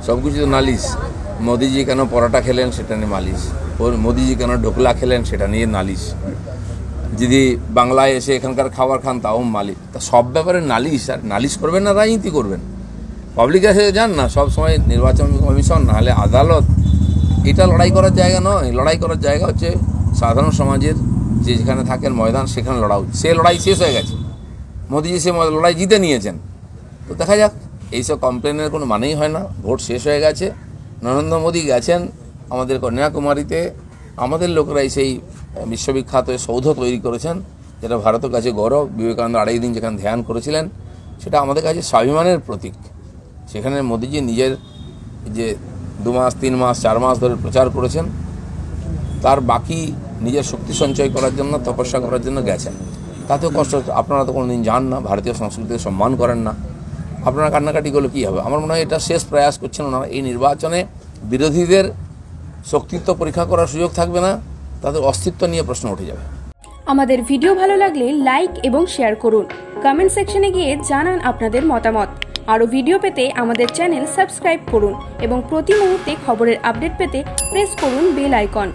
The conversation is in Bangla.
সব কিছু তো নালিশ। মোদিজি কেন পরোটা খেলেন সেটা নিয়ে নালিশ, মোদিজি কেন ঢোকলা খেলেন সেটা নিয়ে নালিশ, যদি বাংলায় এসে এখানকার খাবার খান তাও মালিক। তা সব ব্যাপারে নালিশ, আর নালিশ করবেন না রাজনীতি করবেন? পাবলিক কাছে যান না সব সময়, নির্বাচন কমিশন নাহলে আদালত। এটা লড়াই করার জায়গা নয়। লড়াই করার জায়গা হচ্ছে সাধারণ সমাজের যে যেখানে থাকেন ময়দান, সেখানে লড়াই। সে লড়াই শেষ হয়ে গেছে, মোদিজি সে লড়াই জিতে নিয়েছেন। তো দেখা যাক, এইসব কমপ্লেনের কোনো মানেই হয় না। ভোট শেষ হয়ে গেছে। নরেন্দ্র মোদী গেছেন আমাদের কন্যাকুমারীতে, আমাদের লোকরাই সেই বিশ্ববিখ্যাত সৌধ তৈরি করেছেন, যেটা ভারতের কাছে গৌরব। বিবেকানন্দ 2.5 দিন যেখানে ধ্যান করেছিলেন, সেটা আমাদের কাছে স্বাভিমানের প্রতীক। সেখানে মোদিজি নিজের যে 2 মাস 3 মাস 4 মাস ধরে প্রচার করেছেন, তার বাকি নিজের শক্তি সঞ্চয় করার জন্য, তপস্যা করার জন্য গেছেন। তাতেও কষ্ট। আপনারা তো কোনোদিন যান না, ভারতীয় সংস্কৃতিকে সম্মান করেন না, আপনারা কান্নাকাটি করলে কী হবে? আমার মনে হয় এটা শেষ প্রয়াস করছেন ওনারা। এই নির্বাচনে বিরোধীদের শক্তিত্ব পরীক্ষা করার সুযোগ থাকবে না, তাদের অস্তিত্ব নিয়ে প্রশ্ন উঠে যাবে। আমাদের ভিডিও ভালো লাগলে লাইক এবং শেয়ার করুন। কমেন্ট সেকশনে গিয়ে জানান আপনাদের মতামত। আরও ভিডিও পেতে আমাদের চ্যানেল সাবস্ক্রাইব করুন এবং প্রতি মুহূর্তে খবরের আপডেট পেতে প্রেস করুন বেল আইকন।